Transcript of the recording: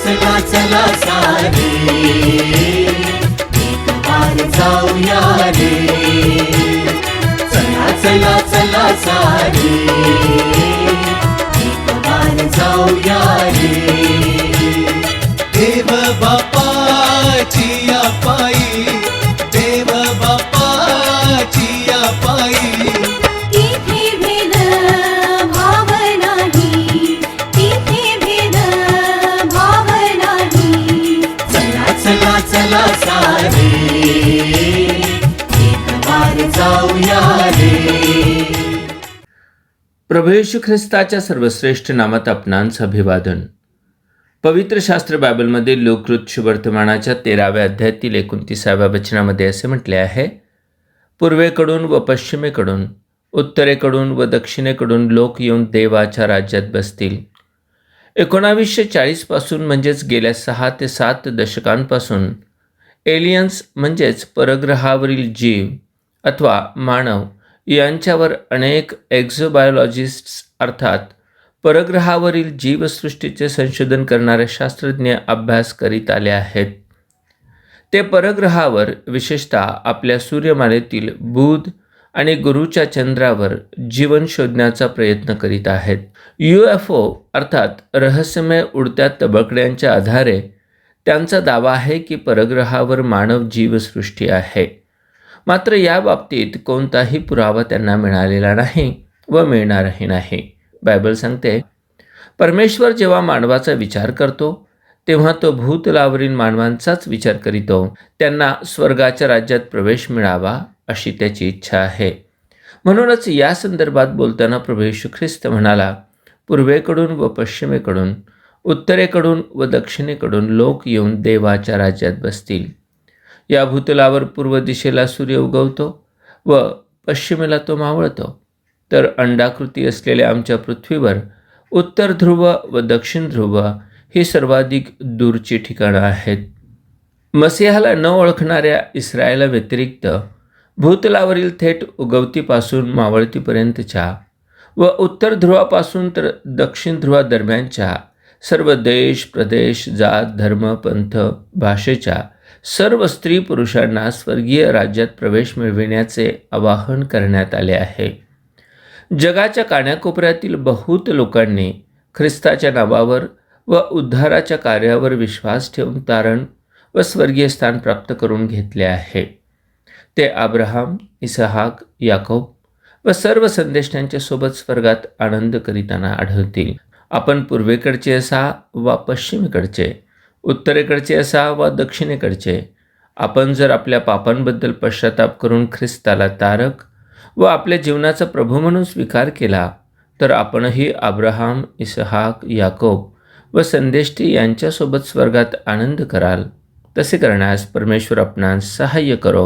चला चला सारे एक बार जाऊया रे, चला चला चला सारे एक बार जाऊया रे. देव बापाची या पायी, देव बापाची या पायी. तिथे भेद भाव नाही, तिथे भेद भाव नाही. चला चला चला सारे एक बार जाऊया रे. प्रभू येशू ख्रिस्ताच्या सर्वश्रेष्ठ नामात आपणांचं अभिवादन. पवित्र शास्त्र बायबलमध्ये लोककृत शुभवर्तमानाच्या 13व्या अध्यायातील 29व्या वचनामध्ये असे म्हटले आहे, पूर्वेकडून व पश्चिमेकडून, उत्तरेकडून व दक्षिणेकडून लोक येऊन देवाच्या राज्यात बसतील. 1940 पासून म्हणजेच गेल्या 6 ते 7 दशकांपासून एलियन्स म्हणजेच परग्रहावरील जीव अथवा मानव यांच्यावर अनेक एक्झोबायोलॉजिस्ट्स अर्थात परग्रहावरील जीवसृष्टीचे संशोधन करणारे शास्त्रज्ञ अभ्यास करीत आले आहेत. ते परग्रहावर विशेषतः आपल्या सूर्यमालेतील बुध आणि गुरूच्या चंद्रावर जीवन शोधण्याचा प्रयत्न करीत आहेत. UFO अर्थात रहस्यमय उडत्या तबकड्यांच्या आधारे त्यांचा दावा आहे की परग्रहावर मानव जीवसृष्टी आहे. मात्र या बाबतीत कोणताही पुरावा त्यांना मिळालेला नाही व मिळणारही नाही. बायबल सांगते, परमेश्वर जेव्हा मानवाचा विचार करतो तेव्हा तो भूतलावरील मानवांचाच विचार करीतो. त्यांना स्वर्गाच्या राज्यात प्रवेश मिळावा अशी त्याची इच्छा आहे. म्हणूनच या संदर्भात बोलताना प्रभू येशू ख्रिस्त म्हणाला, पूर्वेकडून व पश्चिमेकडून, उत्तरेकडून व दक्षिणेकडून लोक येऊन देवाच्या राज्यात बसतील. या भूतलावर पूर्व दिशेला सूर्य उगवतो व पश्चिमेला तो मावळतो. तर अंडाकृती असलेल्या आमच्या पृथ्वीवर उत्तर ध्रुव व दक्षिण ध्रुव ही सर्वाधिक दूरची ठिकाणं आहेत. मसीहाला न ओळखणाऱ्या इस्रायला व्यतिरिक्त भूतलावरील थेट उगवतीपासून मावळतीपर्यंतच्या व उत्तर ध्रुवापासून तर दक्षिण ध्रुवादरम्यानच्या सर्व देश, प्रदेश, जात, धर्म, पंथ, भाषेच्या सर्व स्त्री पुरुषांना स्वर्गीय राज्यात प्रवेश मिळविण्याचे आवाहन करण्यात आले आहे. जगाच्या कानाकोपऱ्यातील बहुत लोकांनी ख्रिस्ताच्या नावावर व उद्धाराच्या कार्यावर विश्वास ठेवून तारण व स्वर्गीय स्थान प्राप्त करून घेतले आहे. ते अब्राहम, इसहाक, याकोब व सर्व संदेष्टांच्या सोबत स्वर्गात आनंद करीताना आढळतील. आपण पूर्वेकडचे असा वा पश्चिमेकडचे, उत्तरेकडचे असा वा दक्षिणेकडचे, आपण जर आपल्या पापांबद्दल पश्चाताप करून ख्रिस्ताला तारक व आपल्या जीवनाचा प्रभू म्हणून स्वीकार केला तर आपणही अब्राहम, इसहाक, याकोब व संदेष्टी यांच्यासोबत स्वर्गात आनंद कराल. तसे करण्यास परमेश्वर आपणास सहाय्य करो.